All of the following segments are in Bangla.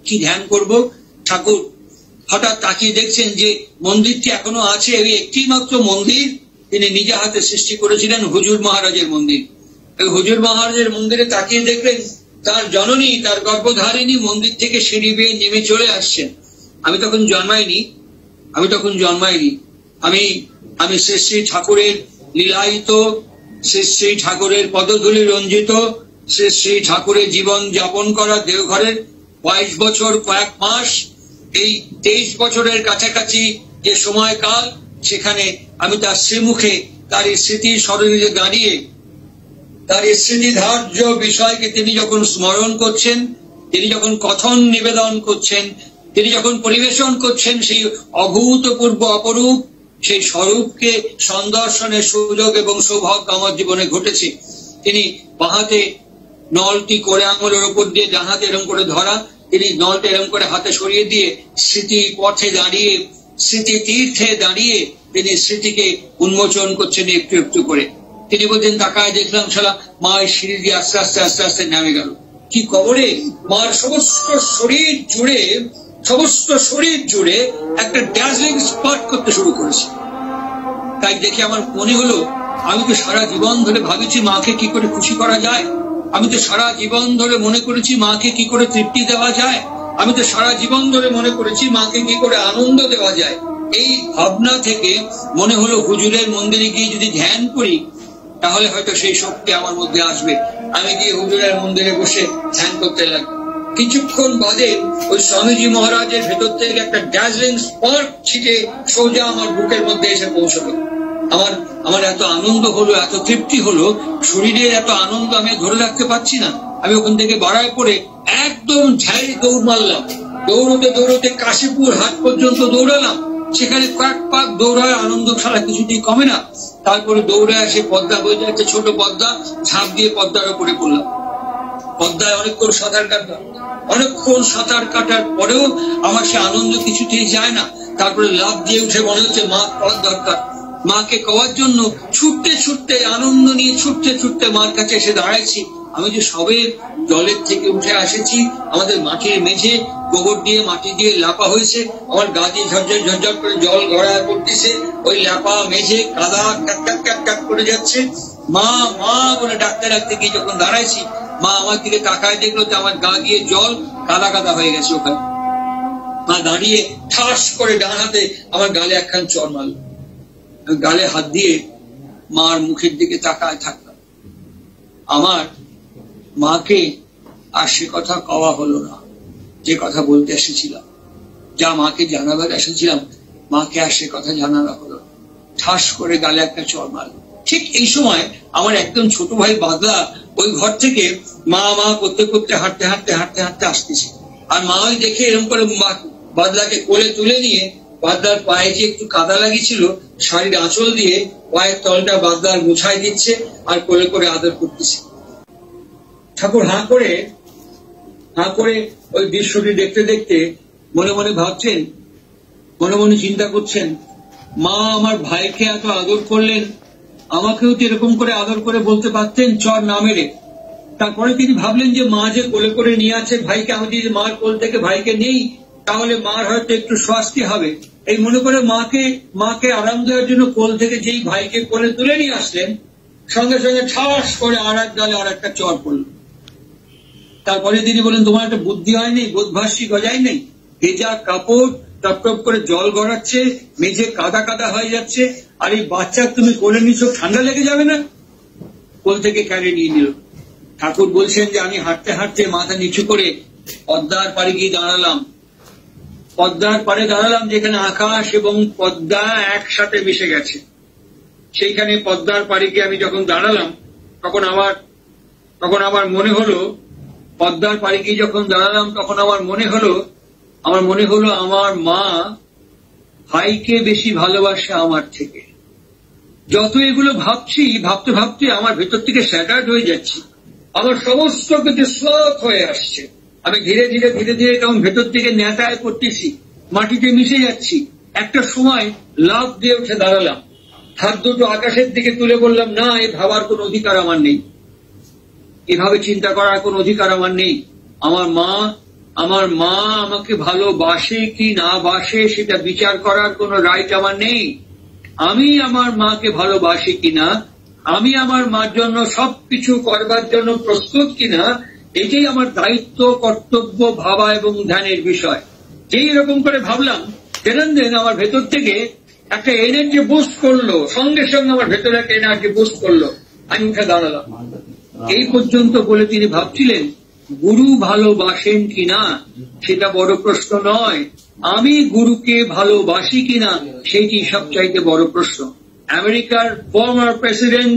কি ধ্যান করব। ঠাকুর হঠাৎ তাকিয়ে দেখছেন যে মন্দিরটি এখনো আছে, এই একটি মাত্র মন্দির তিনি নিজে হাতে সৃষ্টি করেছিলেন, হুজুর মহারাজের মন্দির। হুজুর মহারাজের মন্দিরে তাকিয়ে দেখলেন তার জননী, তার গর্ভধারিণী মন্দির থেকে সিঁড়ি বেয়ে নেমে চলে আসছেন। আমি তখন জন্মাইনি। আমি শ্রী শ্রী ঠাকুরের লীলায়িত, শ্রী শ্রী ঠাকুরের পদধূলি রঞ্জিত, শ্রী শ্রী ঠাকুরের জীবন যাপন করা দেওঘরের 22 বছর কয়েক মাস, এই 23 বছরের কাছাকাছি যে সময়কাল, সেখানে আমি তার শ্রীমুখে তার এই স্মৃতি স্মরণে দাঁড়িয়ে তার এই স্মৃতিধার্য বিষয়কে তিনি যখন স্মরণ করছেন, তিনি যখন কথন নিবেদন করছেন, তিনি যখন পরিবেশন করছেন, সেই অভূতপূর্ব অপরূপ সেই স্বরূপকে সন্দর্শনের সুযোগ এবং সৌভাগ্য আমার জীবনে ঘটেছে। তিনি বাহাতে নলটি করে আঙুলের উপর দিয়ে ডাহাতে এরম করে ধরা, তিনি নলটা এরম করে হাতে সরিয়ে দিয়ে স্মৃতি পথে দাঁড়িয়ে, স্মৃতি তীর্থে দাঁড়িয়ে তিনি স্মৃতিকে উন্মোচন করছেন একটু একটু করে। তিনি বলছেন, তাকায় দেখলাম শালা মা সিঁড়ি দিয়ে আস্তে আস্তে আস্তে আস্তে নামে গেল। কি কবরে মার সমস্ত শরীর জুড়ে একটা ড্যাজলিং স্পট করতে শুরু করেছে। তাই দেখে আমার মনে হলো, আমি তো সারা জীবন ধরে ভাবেছি মাকে কি করে খুশি করা যায়, আমি তো সারা জীবন ধরে মনে করেছি মাকে কি করে তৃপ্তি দেওয়া যায়, আমি তো সারা জীবন ধরে মনে করেছি মাকে কি করে আনন্দ দেওয়া যায়। এই ভাবনা থেকে মনে হলো হুজুরের মন্দিরে গিয়ে যদি ধ্যান করি তাহলে হয়তো সেই শক্তি আমার মধ্যে আসবে। আমি গিয়ে হুজুরের মন্দিরে বসে ধ্যান করতে লাগলাম। কিছুক্ষণ বাদে ওই স্বামীজি মহারাজের ভেতর থেকে একটা ড্যাজলিং স্পার্ক ছিটে সোজা আমার বুকের মধ্যে এসে পৌঁছলো। আমার এত আনন্দ হলো, এত তৃপ্তি হলো, শরীরের এত আনন্দ আমি ধরে রাখতে পারছি না। আমি ওখান থেকে বাড়ায় পড়ে একদম ঝাড়ি দৌড় মারলাম। দৌড়তে কাশীপুর হাট পর্যন্ত দৌড়ালাম। সেখানে কয়েক পাক দৌড়ায় আনন্দ ছাড়া কিছুতেই কমে না। তারপরে দৌড়ে আসে পদ্মা বয়ে যাচ্ছে, ছোট পদ্মা, ঝাঁপ দিয়ে পদ্মার উপরে পড়লাম। পদ্মায় অনেকক্ষণ সাঁতার কাটার পরেও আমার সে আনন্দ কিছুতেই যায় না। তারপরে লাফ দিয়ে উঠে মনে হচ্ছে মা পাওয়ার দরকার। মাকে পাওয়ার জন্য ছুটতে আনন্দ নিয়ে ছুটতে মার কাছে এসে দাঁড়াইছি। আমি যে সবে জলের থেকে উঠে আসেছি, আমাদের মাটির মেঝে গোবর দিয়ে মাটি দিয়ে লাপা হয়েছে, আমার গা দিয়ে ঝরঝর করে জল গড়ায় পড়তেছে, ওই লাপা মেঝে কাদা ক্যাক করে যাচ্ছে। মা বলে ডাকতে গিয়ে যখন দাঁড়াইছি, মা আমার দিকে তাকায় দেখলো যে আমার গা দিয়ে জল কাদা হয়ে গেছে। ওখানে মা দাঁড়িয়ে ঠাস করে ডান হাতে আমার গালে একখান চড় মারল। গালে হাত দিয়ে মার মুখের দিকে তাকায় থাকলাম। আমার মাকে আর সে কথা কওয়া হলো না, যে কথা বলতে এসেছিলাম, যা মাকে জানাবার এসেছিলাম, মাকে আর সে কথা জানানো হলো। ঠাস করে গালে একটা চড় মারল। ঠিক এই সময় আমার একদম ছোট ভাই বাদলা ওই ঘর থেকে মা করতে হাঁটতে আসতেছে। আর মা ওই দেখে এরকম করে বাদলাকে কোলে তুলে নিয়ে বাদলার পায়ে যে একটু কাদা লাগিয়েছিল, শাড়ির আঁচল দিয়ে পায়ের তলটা বাদলার মুছাই দিচ্ছে আর কোলে করে আদর করতেছে। ঠাকুর হাঁ করে ওই দৃশ্যটি দেখতে মনে মনে ভাবছেন, মনে চিন্তা করছেন, মা আমার ভাইকে এত আদর করলেন, আমাকেও তো এরকম করে আদর করে বলতে পারতেন চর না মেরে। তারপরে তিনি ভাবলেন যে মা যে কোলে করে নিয়ে আছে ভাইকে, আমি যদি মার কোল থেকে ভাইকে নেই তাহলে মার হয়তো একটু স্বস্তি হবে। এই মনে করে মাকে আরাম দেওয়ার জন্য কোল থেকে যেই ভাইকে কোলে তুলে নিয়ে আসলেন, সঙ্গে সঙ্গে ঠাস করে আর এক গালে আর একটা চর পড়ল। তারপরে তিনি বলেন, তোমার একটা বুদ্ধি হয়নি, বোধভাসী গজায় নেই? ভেজা কাপড় টপ করে জল গড়াচ্ছে, মেঝে কাদা হয়ে যাচ্ছে, আর এই বাচ্চা তুমি কোলে নিচ্ছ, ঠান্ডা লেগে যাবে না? কোল থেকে ক্যারে নিয়ে নিল। ঠাকুর বলছেন যে আমি হাঁটতে মাথা নিচু করে পদ্মার পাড়ে গিয়ে দাঁড়ালাম। পদ্মার পাড়ে দাঁড়ালাম যেখানে আকাশ এবং পদ্মা একসাথে মিশে গেছে। সেইখানে পদ্মার পাড়ে গিয়ে আমি যখন দাঁড়ালাম, তখন আমার মনে হলো, পদ্মার পাড়ে গিয়ে যখন দাঁড়ালাম তখন আমার মনে হলো আমার মা ভাইকে বেশি ভালোবাসে আমার থেকে। যত এগুলো ভাবতে আমার ভেতর থেকে স্যাটার্ড হয়ে যাচ্ছি। আমার সমস্ত কিছু স্লথ হয়ে আসছে। আমি ধীরে ধীরে কেমন ভেতর থেকে নেতায় করতেছি, মাটিতে মিশে যাচ্ছি। একটা সময় লাফ দিয়ে উঠে দাঁড়ালাম, হাত দুটো আকাশের দিকে তুলে বললাম, না, এ ভাবার কোন অধিকার আমার নেই, এভাবে চিন্তা করার কোন অধিকার আমার নেই। আমার মা আমার মা আমাকে ভালোবাসে কি না বাসে সেটা বিচার করার কোনো রাইট আমার নেই। আমি আমার মাকে ভালোবাসি কিনা, আমি আমার মার জন্য সবকিছু করবার জন্য প্রস্তুত কিনা, এটাই আমার দায়িত্ব, কর্তব্য ভাবা এবং ধ্যানের বিষয়। যেই এরকম করে ভাবলাম, দেন আমার ভেতর থেকে একটা এনার্জি বুস্ট করলো, সঙ্গে সঙ্গে আমার ভেতরে একটা এনার্জি বুস্ট করলো, আমি উঠে দাঁড়ালাম। এই পর্যন্ত বলে তিনি ভাবছিলেন গুরু ভালোবাসেন কিনা সেটা বড় প্রশ্ন নয়, আমি গুরুকে ভালোবাসি কিনা সেটি সবচাইতে বড় প্রশ্ন। আমেরিকার ফর্মার প্রেসিডেন্ট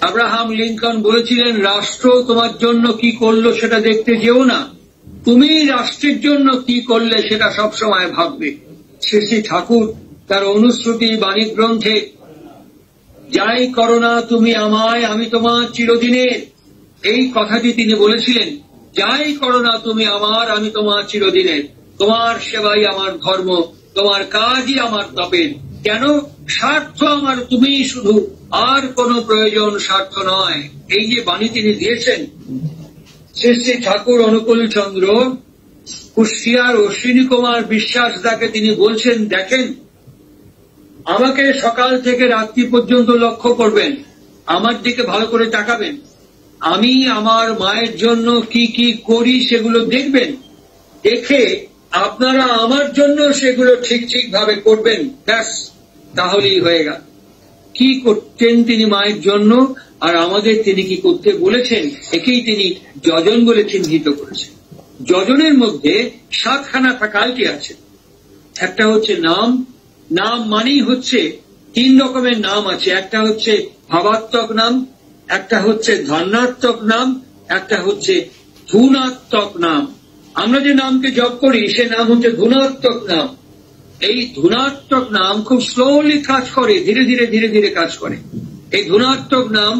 আব্রাহাম লিঙ্কন বলেছিলেন, রাষ্ট্র তোমার জন্য কি করলো সেটা দেখতে যেও না, তুমি রাষ্ট্রের জন্য কি করলে সেটা সবসময় ভাববে। শ্রী শ্রী ঠাকুর তার অনুশ্রুতি বাণী গ্রন্থে যাই করো না তুমি আমায়, আমি তোমার চিরদিনের, এই কথাটি তিনি বলেছিলেন। যাই করো না তুমি আমার, আমি তোমার চিরদিনের, তোমার সেবাই আমার ধর্ম, তোমার কাজই আমার তপের। কেন? স্বার্থ আমার তুমি শুধু, আর কোনো প্রয়োজন স্বার্থ নয়। এই যে বাণী তিনি দিয়েছেন, শ্রী শ্রী ঠাকুর অনুকূল চন্দ্র কুষ্টিয়ার অশ্বিনী কুমার বিশ্বাস দাকে তিনি বলছেন, দেখেন আমাকে সকাল থেকে রাত্রি পর্যন্ত লক্ষ্য করবেন, আমার দিকে ভালো করে তাকাবেন, আমি আমার মায়ের জন্য কি কি করি সেগুলো দেখবেন, দেখে আপনারা আমার জন্য সেগুলো ঠিক ঠিক ভাবে করবেন, ব্যাস তাহলেই হয়ে গেল। কি করতেন তিনি মায়ের জন্য, আর আমাদের তিনি কি করতে বলেছেন, একেই তিনি যজন বলে চিহ্নিত করেছেন। যজনের মধ্যে 7খানা ফ্যাকাল্টি আছে। একটা হচ্ছে নাম, নাম মানেই হচ্ছে 3 রকমের নাম আছে, একটা হচ্ছে ভাবাত্মক নাম, একটা হচ্ছে ধনাত্মক নাম, একটা হচ্ছে ধুনাত্মক নাম। আমরা যে নামকে জপ করি সে নাম হচ্ছে ধুনাত্মক নাম। এই ধুনাত্মক নাম খুব স্লোলি কাজ করে, ধীরে ধীরে ধীরে ধীরে কাজ করে। এই ধুনাত্মক নাম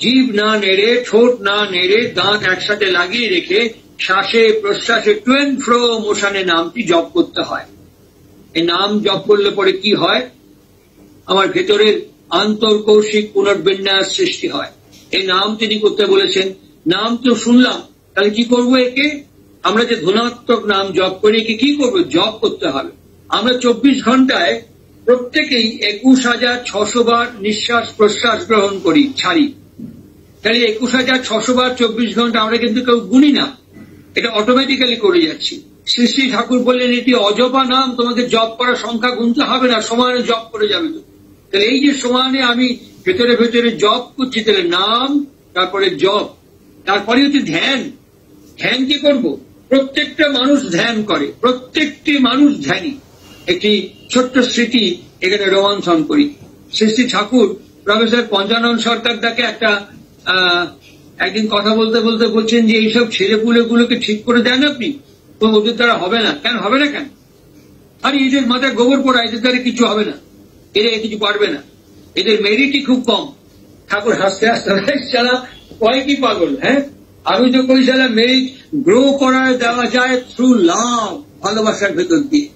জিভ না নেড়ে, ঠোঁট না নেড়ে, দাঁত একসাথে লাগিয়ে রেখে শ্বাসে প্রশ্বাসে টু এন্ড ফ্রো মোশনে নামটি জপ করতে হয়। এই নাম জপ করলে পরে কি হয়, আমার ভেতরের আন্তর্কৌশিক পুনর্বিন্যাস সৃষ্টি হয়। এই নাম তিনি করতে বলেছেন। নাম তো শুনলাম, তাহলে কি করবো একে? আমরা যে ধনাত্মক নাম জপ করি একে কি করবো? জপ করতে হবে। আমরা 24 ঘন্টায় প্রত্যেকেই 21,600 বার নিঃশ্বাস প্রশ্বাস গ্রহণ করি, ছাড়ি। তাহলে 21,600 বার 24 ঘন্টা আমরা কিন্তু কেউ গুনি না, এটা অটোমেটিক্যালি করে যাচ্ছি। শ্রী শ্রী ঠাকুর বললেন এটি অজপা নাম, তোমাকে জপ করার সংখ্যা গুনতে হবে না, সমানে জপ করে যাবে। তো তাহলে এই যে সমানে আমি ভেতরে ভেতরে জপ করছি, তাহলে নাম, তারপরে জপ, তারপরে হচ্ছে ধ্যান। ধ্যান কি করবো? প্রত্যেকটা মানুষ ধ্যান করে, প্রত্যেকটি মানুষ ধ্যানী। একটি ছোট্ট স্মৃতি এখানে রোমন্থন করি। শ্রী শ্রী ঠাকুর প্রফেসর পঞ্চানন সরকার তাকে একদিন কথা বলতে বলতে বলছেন যে এইসব ছেলেপুলেগুলোকে ঠিক করে দেন আপনি, তো ওদের দ্বারা হবে না। কেন হবে না? কেন? আরে এদের মাথায় গোবর পড়া, এদের দ্বারা কিছু হবে না, এরা কিছু পারবে না, এদের মেরিটই খুব কম। ঠাকুর হাসতে হাসতে সালা কয় কি পাগল, হ্যাঁ আমি তো কই সালা মেরিট গ্রো করার দেওয়া যায় থ্রু লাভ, ভালোবাসার ভেতর দিয়ে।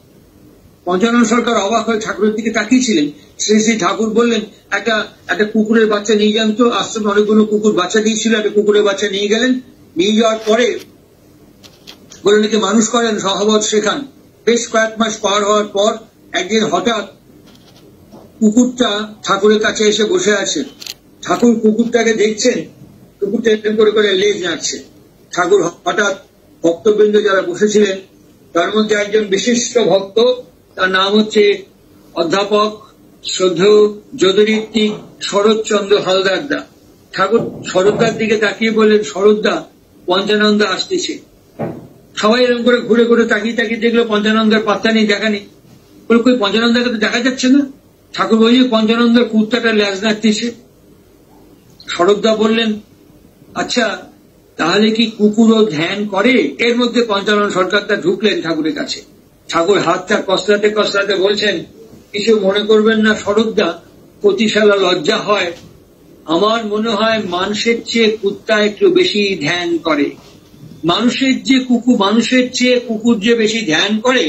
পঞ্চানন সরকার অবাক হয়ে ঠাকুরের দিকে তাকিয়েছিলেন। শ্রী শ্রী ঠাকুর বললেন একটা কুকুরের বাচ্চা নিয়ে যান তো। আশ্রমে অনেকগুলো কুকুর বাচ্চা দিয়েছিল, একটা কুকুরের বাচ্চা নিয়ে গেলেন। নিয়ে যাওয়ার পরে বললেন একে মানুষ করেন, সহবত শেখান। বেশ কয়েক মাস পার হওয়ার পর একদিন হঠাৎ কুকুরটা ঠাকুরের কাছে এসে বসে আছে। ঠাকুর কুকুরটাকে দেখছেন, কুকুরটা এরকম করে করে লেজ নাড়ছে। ঠাকুর হঠাৎ ভক্তবৃন্দ যারা বসেছিলেন তার মধ্যে একজন বিশিষ্ট ভক্ত, তার নাম হচ্ছে অধ্যাপক শ্রদ্ধেয় জ্যোতিরিত্বিক শরৎচন্দ্র হালদার দা। ঠাকুর শরৎদার দিকে তাকিয়ে বললেন, শরৎদা পঞ্চানন্দা আসতেছে। সবাই এরকম করে ঘুরে ঘুরে তাকিয়ে তাকিয়ে দেখলো পঞ্চানন্দার পাত্তা নেই, দেখা নেই। বলে কই পঞ্চানন্দাকে তো দেখা যাচ্ছে না। ঠাকুর বলছে পঞ্চানন্দার কুর্তাটা ল্যাজ নাড়তেছে। শরৎদা বললেন, আচ্ছা তাহলে কি কুকুরও ধ্যান করে? এর মধ্যে পঞ্চানন সরকারটা ঢুকলেন ঠাকুরের কাছে। ঠাকুর হাতটা কসলাতে কসলাতে বলছেন, কিছু মনে করবেন না শরৎদা, প্রতিশালা লজ্জা হয়। আমার মনে হয় মানুষের চেয়ে কুত্তা একটু বেশি ধ্যান করে। মানুষের চেয়ে কুকুর যে বেশি ধ্যান করে।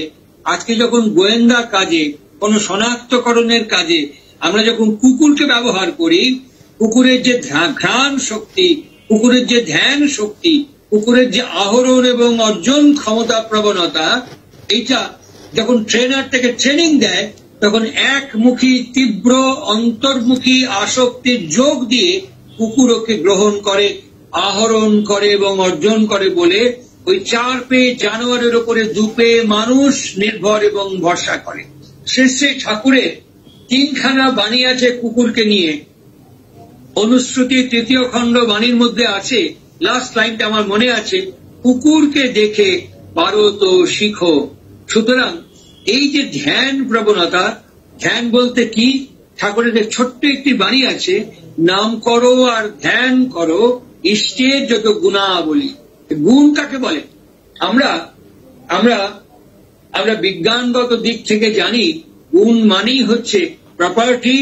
আজকে যখন গোয়েন্দা কাজে, কোন শনাক্তকরণের কাজে আমরা যখন কুকুরকে ব্যবহার করি, কুকুরের যে ঘ্রাণ শক্তি, কুকুরের যে ধ্যান শক্তি, কুকুরের যে আহরণ এবং অর্জন ক্ষমতা প্রবণতা, এইটা যখন ট্রেনার থেকে ট্রেনিং দেয় তখন একমুখী তীব্র অন্তর্মুখী আসক্তির যোগ দিয়ে কুকুর ওকে গ্রহণ করে, আহরণ করে এবং অর্জন করে বলে ওই 4 পেয়ে জানোয়ারের উপরে 2 পেয়ে মানুষ নির্ভর এবং ভরসা করে। শ্রী শ্রী ঠাকুরের 3খানা বাণী আছে কুকুরকে নিয়ে। অনুশ্রুতি 3য় খণ্ড বাণীর মধ্যে আছে, লাস্ট লাইনটা আমার মনে আছে, কুকুরকে দেখে পারো তো শিখো। সুতরাং এই যে ধ্যান প্রবণতা, ধ্যান বলতে কি, ঠাকুরের ছোট্ট একটি বাণী আছে, নাম করো আর ধ্যান করো ইষ্টের যত গুণাবলী। গুণ কাকে বলে? আমরা আমরা আমরা বিজ্ঞানগত দিক থেকে জানি গুণ মানেই হচ্ছে প্রপার্টি,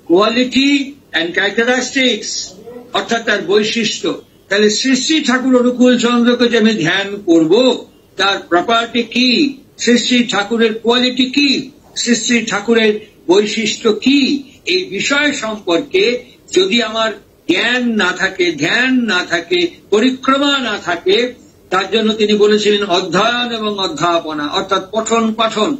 কোয়ালিটি অ্যান্ড ক্যারেক্টারিস্টিক্স, অর্থাৎ তার বৈশিষ্ট্য। তাহলে শ্রী শ্রী ঠাকুর অনুকূল চন্দ্রকে যে আমি ধ্যান করব, তার প্রপার্টি কি, শ্রী শ্রী ঠাকুরের কোয়ালিটি কি, শ্রী শ্রী ঠাকুরের বৈশিষ্ট্য কি, এই বিষয় সম্পর্কে যদি আমার জ্ঞান না থাকে, ধ্যান না থাকে, পরিক্রমা না থাকে, তার জন্য তিনি বলেছিলেন অধ্যয়ন এবং অধ্যাপনা, অর্থাৎ পঠন পাঠন।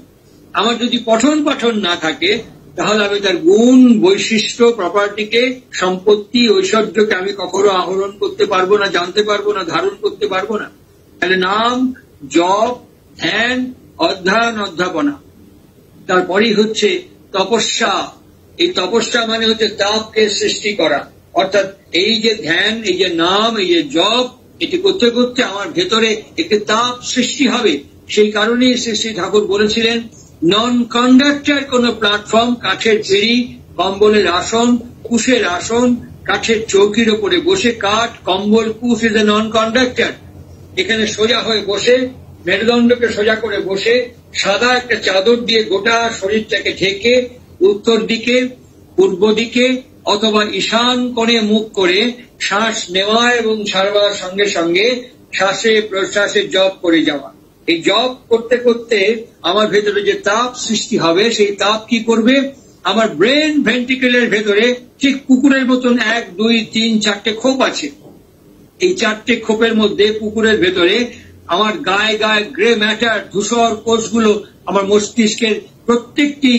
আমার যদি পঠন পাঠন না থাকে তাহলে আমি তার গুণ, বৈশিষ্ট্য, প্রপার্টিকে, সম্পত্তি, ঐশ্বর্যকে আমি কখনো আহরণ করতে পারবো না, জানতে পারবো না, ধারণ করতে পারবো না। তাহলে নাম, জপ, ধ্যান, অধ্যয়ন, অধ্যাপনা। তারপরেই হচ্ছে তপস্যা। এই তপস্যা মানে হচ্ছে তাপকে সৃষ্টি করা, অর্থাৎ এই যে ধ্যান, এই যে নাম, এই যে জপ, এটি করতে করতে আমার ভেতরে একটি তাপ সৃষ্টি হবে। সেই কারণেই শ্রী শ্রী ঠাকুর বলেছিলেন, নন কন্ডাক্টর কোন প্ল্যাটফর্ম, কাঠের ফেরি, কম্বলের আসন, কুশের আসন, কাঠের চৌকির ওপরে বসে, কাঠ, কম্বল, কুশ ইজ এ নন কন্ডাক্টর। এখানে সোজা হয়ে বসে, মেরুদণ্ডকে সোজা করে বসে, সাদা একটা চাদর দিয়ে গোটা শরীরটাকে ঢেকে উত্তর দিকে, পূর্ব দিকে অথবা ঈশান কোণে মুখ করে শ্বাস নেওয়া এবং ছাড়বার সঙ্গে সঙ্গে শ্বাসে প্রশ্বাসে জপ করে যাওয়া। এই জপ করতে করতে আমার ভেতরে যে তাপ সৃষ্টি হবে, সেই তাপ কি করবে, আমার ব্রেন ভেন্ট্রিকেলের ভেতরে ঠিক কুকুরের মতন 1, 2, 3, 4টে খোপ আছে। এই 4টে খোপের মধ্যে কুকুরের ভেতরে আমার গায়ে গায়ে গ্রে ম্যাটার, ধূসর কোষগুলো আমার মস্তিষ্কের প্রত্যেকটি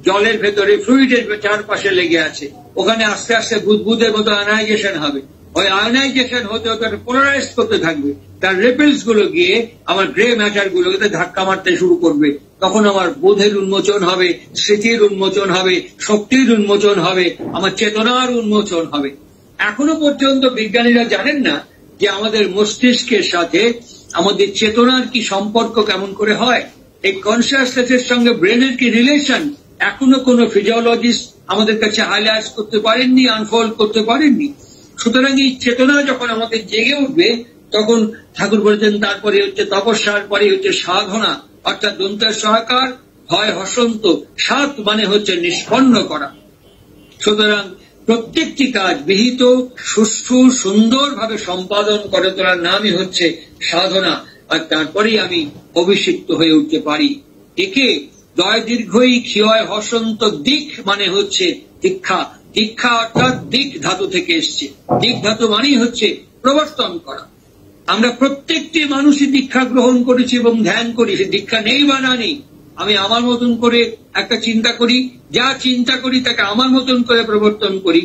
জলের ভেতরে, ফ্লুইডের চারপাশে লেগে আছে। ওখানে আস্তে আস্তে বুদবুদের মতো আয়নাইজেশন হবে। ওই আয়নাইজেশন হতে হতে পোলারাইজ করতে থাকবে। তার রেপেলস গুলো গিয়ে আমার গ্রে ম্যাটার গুলোকে ধাক্কা মারতে শুরু করবে। তখন আমার বোধের উন্মোচন হবে, স্মৃতির উন্মোচন হবে, শক্তির উন্মোচন হবে, আমার চেতনার উন্মোচন হবে। এখনো পর্যন্ত বিজ্ঞানীরা জানেন না যে আমাদের মস্তিষ্কের সাথে আমাদের চেতনার কি সম্পর্ক, কেমন করে হয়, এই কনসিয়াসনেসের সঙ্গে ব্রেনের কি রিলেশন, এখনো কোন ফিজিওলজিস্ট আমাদের কাছে হাইলাইট করতে পারেননি, আনফোল্ড করতে পারেননি। সুতরাং এই চেতনা যখন আমাদের জেগে উঠবে, তখন ঠাকুর বলেছেন তারপরে হচ্ছে তপস্যার পরে হচ্ছে সাধনা, অর্থাৎ দন্তের সহাকার, ভয় হসন্ত, সাত মানে হচ্ছে নিষ্পন্ন করা। সুতরাং প্রত্যেকটি কাজ বিহিত, সুষ্ঠু, সুন্দরভাবে সম্পাদন করে তোলার নামই হচ্ছে সাধনা। আর তারপরেই আমি অভিষিক্ত হয়ে উঠতে পারি। একে দয় দীর্ঘই ক্ষয় হসন্ত দিক মানে হচ্ছে দীক্ষা। দীক্ষা অর্থাৎ দিক ধাতু থেকে এসছে। দিক ধাতু মানেই হচ্ছে প্রবর্তন করা। আমরা প্রত্যেকটি মানুষই দীক্ষা গ্রহণ করেছি এবং ধ্যান করি। সে দীক্ষা নেই বা না নেই, আমি আমার মতন করে একটা চিন্তা করি, যা চিন্তা করি তাকে আমার মতন করে প্রবর্তন করি।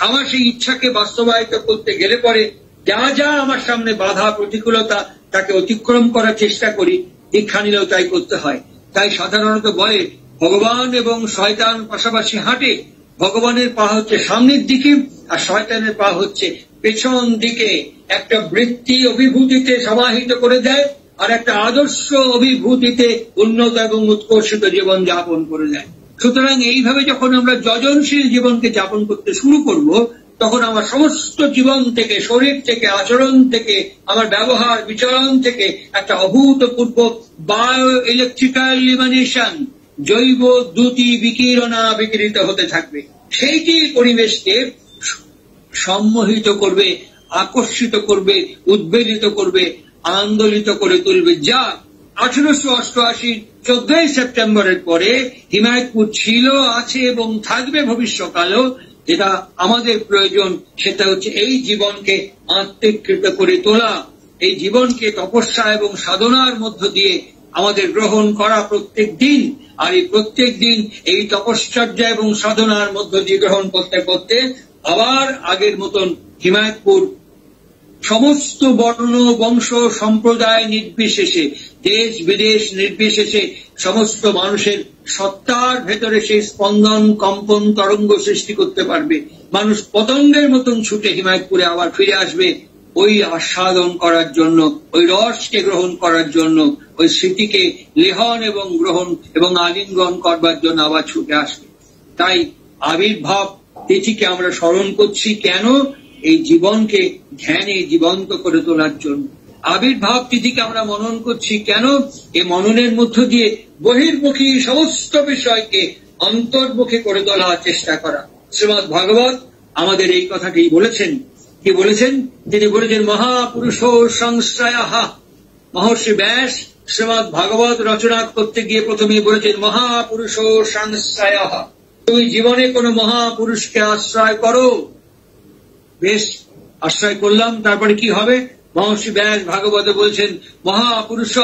আমার সেই ইচ্ছাকে বাস্তবায়িত করতে গেলে পরে যা যা আমার সামনে বাধা, প্রতিকূলতা, তাকে অতিক্রম করার চেষ্টা করি। দীক্ষা নিলেও তাই করতে হয়। তাই সাধারণত বলে ভগবান এবং শয়তান পাশাপাশি হাঁটে। ভগবানের পা হচ্ছে সামনের দিকে আর শয়তানের পা হচ্ছে পেছন দিকে। একটা বৃত্তি অভিভূতিতে সমাহিত করে দেয় আর একটা আদর্শ অভিভূতিতে উন্নত এবং উৎকর্ষিত জীবন যাপন করে দেয়। সুতরাং এইভাবে যখন আমরা যজনশীল জীবনকে যাপন করতে শুরু করব, তখন আমার সমস্ত জীবন থেকে, শরীর থেকে, আচরণ থেকে, আমার ব্যবহার বিচরণ থেকে একটা অভূতপূর্ব বায়ো ইলেকট্রিক্যাল ইমানেশন, জৈব দ্যুতি বিকিরণা বিকিরিত হতে থাকবে। সেইটি পরিবেশকে সম্মোহিত করবে, আকর্ষিত করবে, উদ্বেলিত করবে, আন্দোলিত করে তুলবে। যা 1888 14 সেপ্টেম্বরের পরে হিমায়তপুর ছিল, আছে এবং থাকবে ভবিষ্যৎকালেও। যেটা আমাদের প্রয়োজন সেটা হচ্ছে এই জীবনকে আত্মীকৃত করে তোলা, এই জীবনকে তপস্যা এবং সাধনার মধ্য দিয়ে আমাদের গ্রহণ করা প্রত্যেক দিন। আর এই প্রত্যেক দিন এই তপশ্চর্যা এবং সাধনার মধ্য দিয়ে গ্রহণ করতে করতে আবার আগের মতন হিমায়তপুর সমস্ত বর্ণ বংশ সম্প্রদায় নির্বিশেষে, দেশ বিদেশ নির্বিশেষে সমস্ত মানুষের সত্তার ভেতরে সেই স্পন্দন, কম্পন, তরঙ্গ সৃষ্টি করতে পারবে। মানুষ পতঙ্গের মতন ছুটে হিমায়তপুরে আবার ফিরে আসবে ওই আস্বাদন করার জন্য, ওই রসকে গ্রহণ করার জন্য, ওই স্মৃতিকে লেহন এবং গ্রহণ এবং আলিঙ্গন করবার জন্য আবার ছুটে আসবে। তাই আবির্ভাব তিথিকে আমরা স্মরণ করছি কেন? এই জীবনকে ধ্যানে জীবন্ত করে তোলার জন্য। আবির্ভাব তিথিকে আমরা মনন করছি কেন? এই মননের মধ্য দিয়ে বহির্মুখী সমস্ত বিষয়কে অন্তর্মুখী করে তোলার চেষ্টা করা। শ্রীমৎ ভাগবত আমাদের এই কথাটি বলেছেন। কি বলেছেন? তিনি বলেছেন মহাপুরুষ সংশ্রয়ঃ। মহর্ষি ব্যাস শ্রীমৎ ভাগবত রচনা করতে গিয়ে প্রথমে বলেছেন মহাপুরুষ সংশ্রয়ঃ। তুমি জীবনে কোন মহাপুরুষকে আশ্রয় করো। বেশ, আশ্রয় করলাম, তারপরে কি হবে? মহর্ষি ব্যাস ভাগবতে বলছেন মহাপুরুষ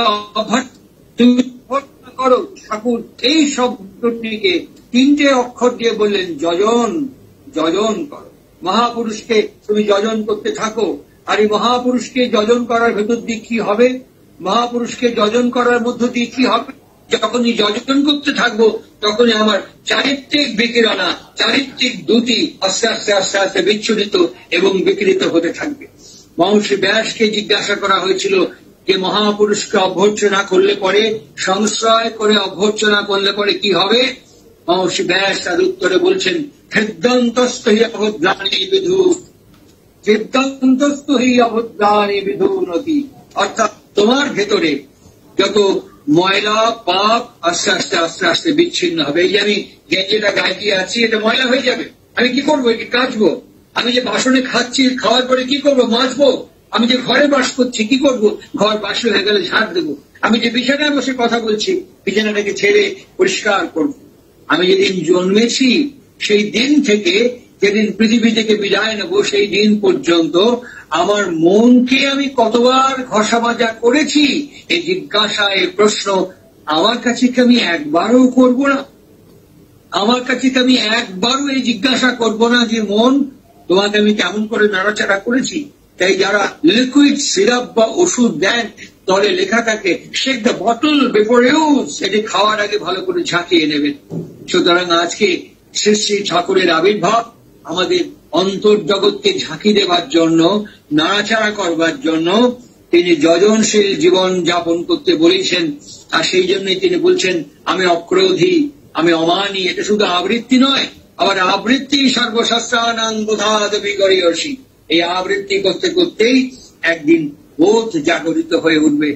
তুমি করো। ঠাকুর এই শব্দটিকে 3টে অক্ষর দিয়ে বললেন যজন, যজন করো। মহাপুরুষকে তুমি যজন করতে থাকো। আর এই মহাপুরুষকে যজন করার ভেতর দিয়ে কি হবে? মহাপুরুষকে যজন করার মধ্য দিয়ে কি হবে? যখনই যজন করতে থাকবো তখনই আমার চারিত্রিক বিকিরণা, চারিত্রিক দ্যুতি আস্তে আস্তে আস্তে আস্তে বিচ্ছুরিত এবং বিকৃত হতে থাকবে। মহর্ষি ব্যাসকে জিজ্ঞাসা করা হয়েছিল যে মহাপুরুষকে অভ্যর্চনা করলে পরে, সংশ্রয় করে অভ্যর্চনা করলে পরে কি হবে? মহর্ষি ব্যাস তার উত্তরে বলছেন হৃদন্তস্থ হি অভদ্রাণী বিধু, হৃদন্তস্থ হি অভদ্রাণী বিধুনতি। অর্থাৎ তোমার ভেতরে যত ময়লা পাপ আস্তে আস্তে আস্তে আস্তে বিচ্ছিন্ন হবে। এই যে আমি গেঞ্জিটা গায়ে দিয়ে আছি, এটা ময়লা হয়ে যাবে, আমি কি করবো? এটি কাচবো। আমি যে বাসনে খাচ্ছি, খাওয়ার পরে কি করবো? মাজবো। আমি যে ঘরে বাস করছি কি করবো? ঘর বাসি হয়ে গেলে ঝাড় দেবো। আমি যে বিছানায় বসে কথা বলছি, বিছানাটাকে ছেড়ে পরিষ্কার করবো। আমি যেদিন জন্মেছি সেই দিন থেকে যেদিন পৃথিবী থেকে বিদায় নেব সেই দিন পর্যন্ত আমার মনকে আমি কতবার ঘষা মাজা করেছি, এই জিজ্ঞাসা, এই প্রশ্ন আমার কাছে কি আমি একবারও করব না? আমার কাছে কি আমি একবারও এই জিজ্ঞাসা করব না যে মন তোমাকে আমি কেমন করে নাড়াচাড়া করেছি? তাই যারা লিকুইড সিরাপ বা ওষুধ দেন তলে লেখা থাকে shake the bottle before use, এটি খাওয়ার আগে ভালো করে ঝাঁকিয়ে নেবেন। সুতরাং আজকে শ্রী শ্রী ঠাকুরের আবির্ভাব আমাদের অন্তর্জগৎকে ঝাঁকি দেবার জন্য, নাড়াচাড়া করবার জন্য তিনি যজনশীল জীবন যাপন করতে বলেছেন। আর সেই জন্যই তিনি বলছেন আমি অক্রোধী, আমি অমানী। এটা শুধু আবৃত্তি নয়, আবার আবৃত্তি সর্বশাস্ত্রানাং বোধাদ বিগড়িয়সী। এই আবৃত্তি করতে করতেই একদিন বোধ জাগরিত হয়ে উঠবে।